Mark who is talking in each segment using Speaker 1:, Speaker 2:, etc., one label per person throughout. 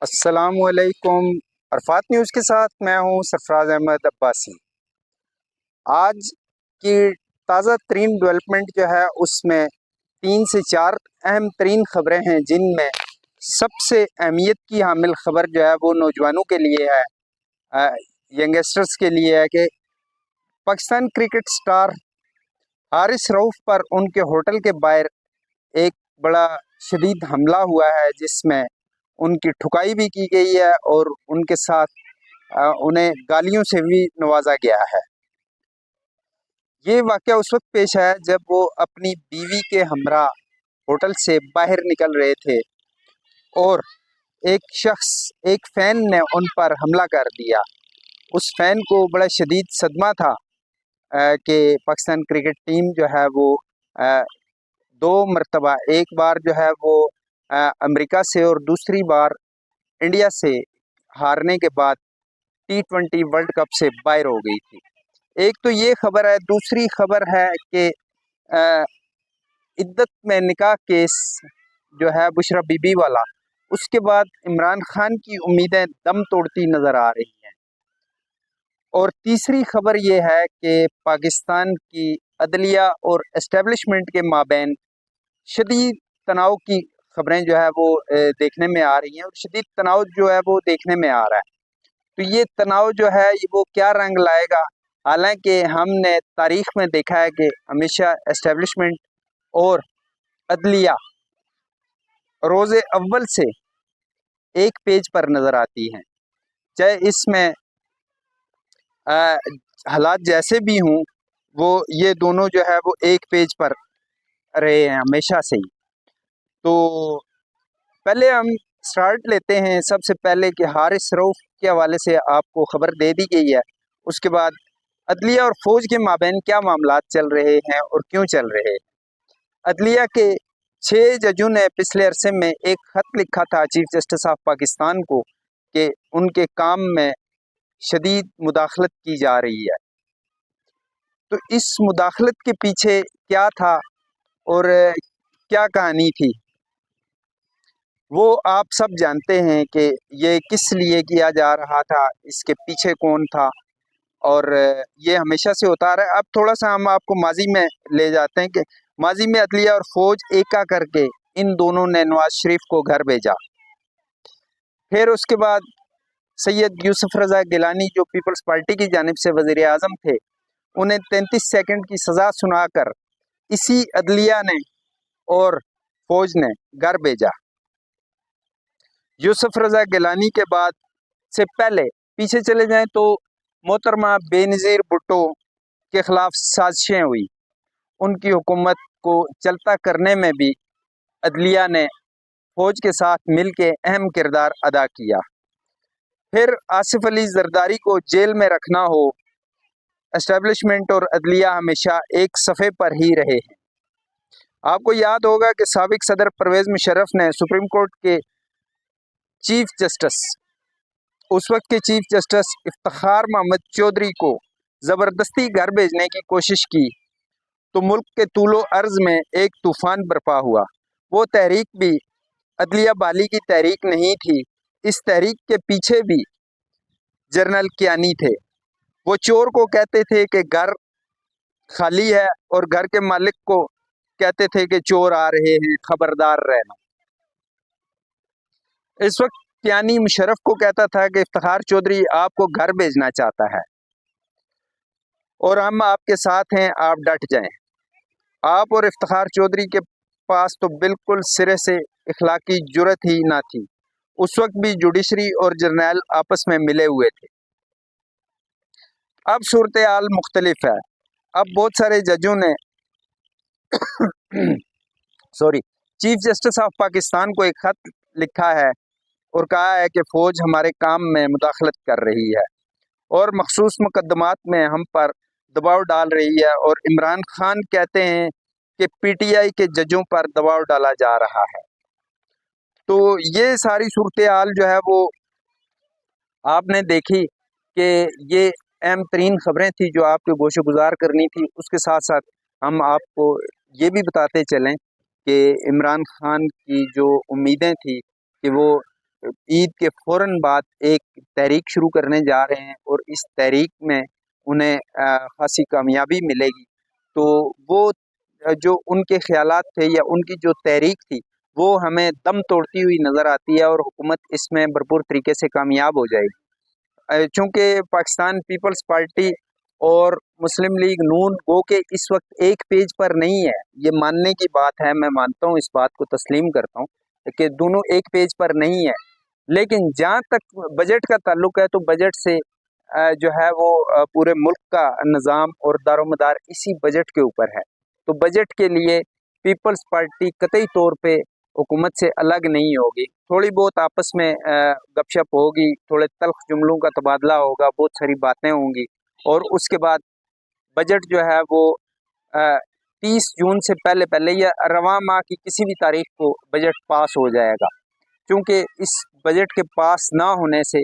Speaker 1: السلام علیکم۔ عرفات نیوز کے ساتھ میں ہوں سرفراز احمد عباسی۔ آج کی تازہ ترین ڈیولپمنٹ جو ہے اس میں 3 سے 4 اہم ترین خبریں ہیں، جن میں سب سے اہمیت کی حامل خبر جو ہے وہ نوجوانوں کے لیے ہے، ینگسٹرز کے لیے ہے کہ پاکستان کرکٹ سٹار حارث رؤف پر ان کے ہوٹل کے باہر ایک بڑا شدید حملہ ہوا ہے، جس میں ان کی ٹھکائی بھی کی گئی ہے اور ان کے ساتھ انہیں گالیوں سے بھی نوازا گیا ہے۔ یہ واقعہ اس وقت پیش آیا جب وہ اپنی بیوی کے ہمراہ ہوٹل سے باہر نکل رہے تھے اور ایک فین نے ان پر حملہ کر دیا۔ اس فین کو بڑا شدید صدمہ تھا کہ پاکستان کرکٹ ٹیم جو ہے وہ 2 مرتبہ، ایک بار جو ہے وہ امریکہ سے اور دوسری بار انڈیا سے ہارنے کے بعد T20 ورلڈ کپ سے باہر ہو گئی تھی۔ ایک تو یہ خبر ہے، دوسری خبر ہے کہ عدت میں نکاح کیس جو ہے بشرا بی بی والا، اس کے بعد عمران خان کی امیدیں دم توڑتی نظر آ رہی ہیں۔ اور تیسری خبر یہ ہے کہ پاکستان کی عدلیہ اور اسٹیبلشمنٹ کے مابین شدید تناؤ کی خبریں جو ہے وہ دیکھنے میں آ رہی ہیں، اور شدید تناؤ جو ہے وہ دیکھنے میں آ رہا ہے۔ تو یہ تناؤ جو ہے وہ کیا رنگ لائے گا؟ حالانکہ ہم نے تاریخ میں دیکھا ہے کہ ہمیشہ اسٹیبلشمنٹ اور عدلیہ روز اول سے ایک پیج پر نظر آتی ہیں، چاہے اس میں حالات جیسے بھی ہوں، وہ یہ دونوں جو ہے وہ ایک پیج پر رہے ہیں ہمیشہ سے ہی۔ تو پہلے ہم سٹارٹ لیتے ہیں سب سے پہلے کہ حارث رؤف کے حوالے سے آپ کو خبر دے دی گئی ہے، اس کے بعد عدلیہ اور فوج کے مابین کیا معاملات چل رہے ہیں اور کیوں چل رہے ہیں۔ عدلیہ کے 6 ججوں نے پچھلے عرصے میں ایک خط لکھا تھا چیف جسٹس آف پاکستان کو کہ ان کے کام میں شدید مداخلت کی جا رہی ہے۔ تو اس مداخلت کے پیچھے کیا تھا اور کیا کہانی تھی، وہ آپ سب جانتے ہیں کہ یہ کس لیے کیا جا رہا تھا، اس کے پیچھے کون تھا، اور یہ ہمیشہ سے ہوتا رہا ہے۔ اب تھوڑا سا ہم آپ کو ماضی میں لے جاتے ہیں کہ ماضی میں عدلیہ اور فوج ایکا کر کے ان دونوں نے نواز شریف کو گھر بھیجا۔ پھر اس کے بعد سید یوسف رضا گیلانی جو پیپلز پارٹی کی جانب سے وزیر اعظم تھے، انہیں 33 سیکنڈ کی سزا سنا کر اسی عدلیہ نے اور فوج نے گھر بھیجا۔ یوسف رضا گیلانی کے بعد سے پہلے پیچھے چلے جائیں تو محترمہ بے نظیر بھٹو کے خلاف سازشیں ہوئی، ان کی حکومت کو چلتا کرنے میں بھی عدلیہ نے فوج کے ساتھ مل کے اہم کردار ادا کیا۔ پھر آصف علی زرداری کو جیل میں رکھنا ہو، اسٹیبلشمنٹ اور عدلیہ ہمیشہ ایک صفحے پر ہی رہے ہیں۔ آپ کو یاد ہوگا کہ سابق صدر پرویز مشرف نے سپریم کورٹ کے چیف جسٹس، اس وقت کے چیف جسٹس افتخار محمد چودھری کو زبردستی گھر بھیجنے کی کوشش کی، تو ملک کے طول و عرض میں ایک طوفان برپا ہوا۔ وہ تحریک بھی عدلیہ بالی کی تحریک نہیں تھی، اس تحریک کے پیچھے بھی جنرل کیانی تھے۔ وہ چور کو کہتے تھے کہ گھر خالی ہے اور گھر کے مالک کو کہتے تھے کہ چور آ رہے ہیں، خبردار رہنا۔ اس وقت کیانی مشرف کو کہتا تھا کہ افتخار چودھری آپ کو گھر بھیجنا چاہتا ہے اور ہم آپ کے ساتھ ہیں، آپ ڈٹ جائیں۔ آپ اور افتخار چودھری کے پاس تو بالکل سرے سے اخلاقی جرات ہی نہ تھی۔ اس وقت بھی جوڈیشری اور جرنیل آپس میں ملے ہوئے تھے۔ اب صورتحال مختلف ہے۔ اب بہت سارے ججوں نے چیف جسٹس آف پاکستان کو ایک خط لکھا ہے اور کہا ہے کہ فوج ہمارے کام میں مداخلت کر رہی ہے اور مخصوص مقدمات میں ہم پر دباؤ ڈال رہی ہے، اور عمران خان کہتے ہیں کہ پی ٹی آئی کے ججوں پر دباؤ ڈالا جا رہا ہے۔ تو یہ ساری صورتحال جو ہے وہ آپ نے دیکھی کہ یہ اہم ترین خبریں تھیں جو آپ کے گوشے گزار کرنی تھی۔ اس کے ساتھ ساتھ ہم آپ کو یہ بھی بتاتے چلیں کہ عمران خان کی جو امیدیں تھیں کہ وہ عید کے فوراً بعد ایک تحریک شروع کرنے جا رہے ہیں اور اس تحریک میں انہیں خاصی کامیابی ملے گی، تو وہ جو ان کے خیالات تھے یا ان کی جو تحریک تھی وہ ہمیں دم توڑتی ہوئی نظر آتی ہے، اور حکومت اس میں بھرپور طریقے سے کامیاب ہو جائے گی۔ چونکہ پاکستان پیپلز پارٹی اور مسلم لیگ نون گو کہ اس وقت ایک پیج پر نہیں ہے، یہ ماننے کی بات ہے، میں مانتا ہوں، اس بات کو تسلیم کرتا ہوں کہ دونوں ایک پیج پر نہیں ہے، لیکن جہاں تک بجٹ کا تعلق ہے تو بجٹ سے جو ہے وہ پورے ملک کا نظام اور دار و مدار اسی بجٹ کے اوپر ہے، تو بجٹ کے لیے پیپلز پارٹی قطعی طور پہ حکومت سے الگ نہیں ہوگی، تھوڑی بہت آپس میں گپ شپ ہوگی، تھوڑے تلخ جملوں کا تبادلہ ہوگا، بہت ساری باتیں ہوں گی، اور اس کے بعد بجٹ جو ہے وہ 30 جون سے پہلے پہلے یا رواں ماہ کی کسی بھی تاریخ کو بجٹ پاس ہو جائے گا، کیونکہ اس بجٹ کے پاس نہ ہونے سے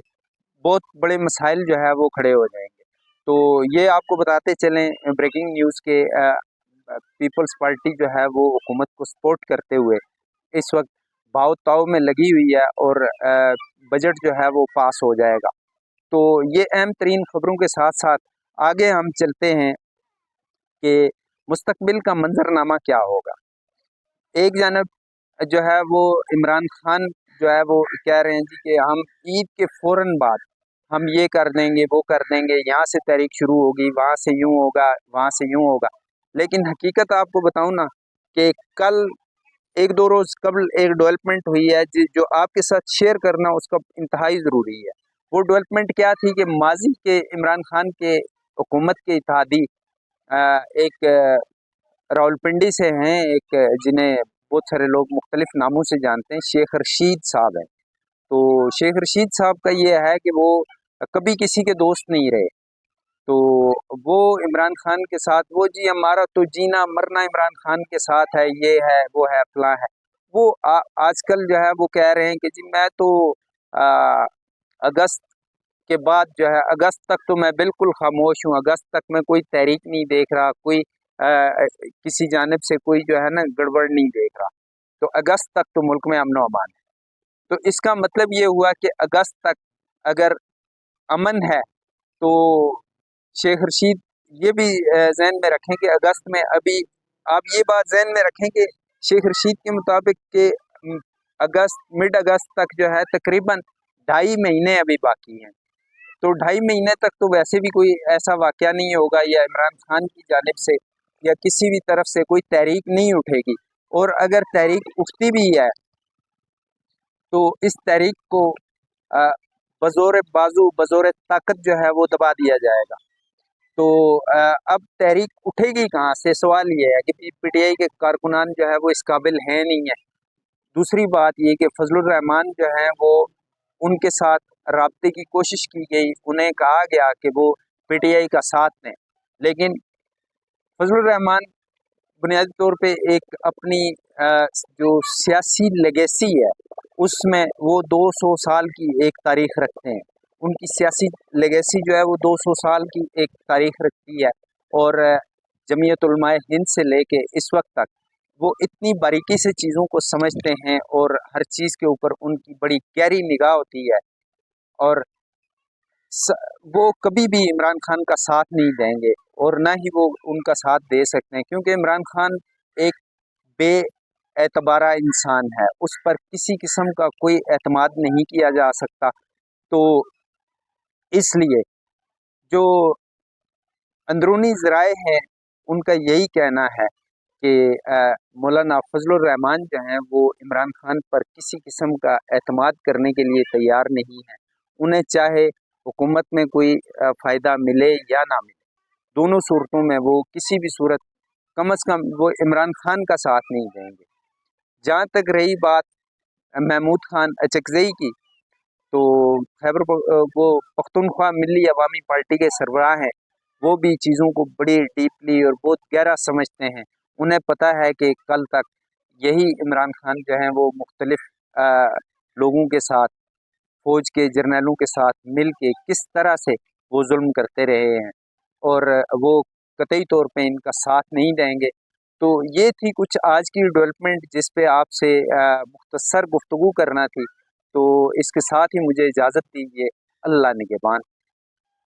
Speaker 1: بہت بڑے مسائل جو ہے وہ کھڑے ہو جائیں گے۔ تو یہ آپ کو بتاتے چلیں بریکنگ نیوز کے پیپلز پارٹی جو ہے وہ حکومت کو سپورٹ کرتے ہوئے اس وقت بھاؤ تاؤ میں لگی ہوئی ہے، اور بجٹ جو ہے وہ پاس ہو جائے گا۔ تو یہ اہم ترین خبروں کے ساتھ ساتھ آگے ہم چلتے ہیں کہ مستقبل کا منظرنامہ کیا ہوگا۔ ایک جانب جو ہے وہ عمران خان جو ہے وہ کہہ رہے ہیں جی کہ ہم عید کے فوراً بعد ہم یہ کر دیں گے، وہ کر دیں گے، یہاں سے تحریک شروع ہوگی، وہاں سے یوں ہوگا، وہاں سے یوں ہوگا، لیکن حقیقت آپ کو بتاؤں نا کہ کل ایک دو روز قبل ایک ڈیولپمنٹ ہوئی ہے جو آپ کے ساتھ شیئر کرنا اس کا انتہائی ضروری ہے۔ وہ ڈیولپمنٹ کیا تھی کہ ماضی کے عمران خان کے حکومت کے اتحادی ایک راولپنڈی سے ہیں، ایک جنہیں بہت سارے لوگ مختلف ناموں سے جانتے ہیں، شیخ رشید صاحب ہیں۔ تو شیخ رشید صاحب کا یہ ہے کہ وہ کبھی کسی کے دوست نہیں رہے، تو وہ عمران خان کے ساتھ وہ جی ہمارا تو جینا مرنا عمران خان کے ساتھ ہے، یہ ہے وہ ہے فلاں ہے، وہ آج کل جو ہے وہ کہہ رہے ہیں کہ جی میں تو اگست کے بعد جو ہے اگست تک تو میں بالکل خاموش ہوں، اگست تک میں کوئی تحریک نہیں دیکھ رہا، کوئی کسی جانب سے کوئی جو ہے نا گڑبڑ نہیں دیکھ رہا، تو اگست تک تو ملک میں امن و امان ہے۔ تو اس کا مطلب یہ ہوا کہ اگست تک اگر امن ہے تو شیخ رشید یہ بھی ذہن میں رکھیں کہ اگست میں ابھی آپ یہ بات ذہن میں رکھیں کہ شیخ رشید کے مطابق کہ مڈ اگست تک جو ہے تقریباً 2.5 مہینے ابھی باقی ہیں، تو 2.5 مہینے تک تو ویسے بھی کوئی ایسا واقعہ نہیں ہوگا یا عمران خان کی جانب سے یا کسی بھی طرف سے کوئی تحریک نہیں اٹھے گی، اور اگر تحریک اٹھتی بھی ہے تو اس تحریک کو بزور بازو بزور طاقت جو ہے وہ دبا دیا جائے گا۔ تو اب تحریک اٹھے گی کہاں سے؟ سوال یہ ہے کہ پی ٹی آئی کے کارکنان جو ہے وہ اس قابل ہیں نہیں ہیں۔ دوسری بات یہ کہ فضل الرحمان جو ہیں وہ ان کے ساتھ رابطے کی کوشش کی گئی، انہیں کہا گیا کہ وہ پی ٹی آئی کا ساتھ دیں، لیکن فضل الرحمان بنیادی طور پہ ایک اپنی جو سیاسی لیگیسی ہے اس میں وہ 200 سال کی ایک تاریخ رکھتے ہیں، ان کی سیاسی لیگیسی جو ہے وہ 200 سال کی ایک تاریخ رکھتی ہے، اور جمعیت علماء ہند سے لے کے اس وقت تک وہ اتنی باریکی سے چیزوں کو سمجھتے ہیں، اور ہر چیز کے اوپر ان کی بڑی گہری نگاہ ہوتی ہے، اور وہ کبھی بھی عمران خان کا ساتھ نہیں دیں گے، اور نہ ہی وہ ان کا ساتھ دے سکتے ہیں، کیونکہ عمران خان ایک بے اعتبارہ انسان ہے، اس پر کسی قسم کا کوئی اعتماد نہیں کیا جا سکتا۔ تو اس لیے جو اندرونی ذرائع ہیں ان کا یہی کہنا ہے کہ مولانا فضل الرحمان جو ہیں وہ عمران خان پر کسی قسم کا اعتماد کرنے کے لیے تیار نہیں ہیں، انہیں چاہے حکومت میں کوئی فائدہ ملے یا نہ ملے، دونوں صورتوں میں وہ کسی بھی صورت کم از کم وہ عمران خان کا ساتھ نہیں دیں گے۔ جہاں تک رہی بات محمود خان اچکزئی کی، تو خیبر وہ پختونخوا ملی عوامی پارٹی کے سربراہ ہیں، وہ بھی چیزوں کو بڑی ڈیپلی اور بہت گہرا سمجھتے ہیں، انہیں پتہ ہے کہ کل تک یہی عمران خان جو ہیں وہ مختلف لوگوں کے ساتھ، فوج کے جرنیلوں کے ساتھ مل کے کس طرح سے وہ ظلم کرتے رہے ہیں، اور وہ قطعی طور پہ ان کا ساتھ نہیں دیں گے۔ تو یہ تھی کچھ آج کی ڈیولپمنٹ جس پہ آپ سے مختصر گفتگو کرنا تھی۔ تو اس کے ساتھ ہی مجھے اجازت دیجیے، اللہ نگہبان۔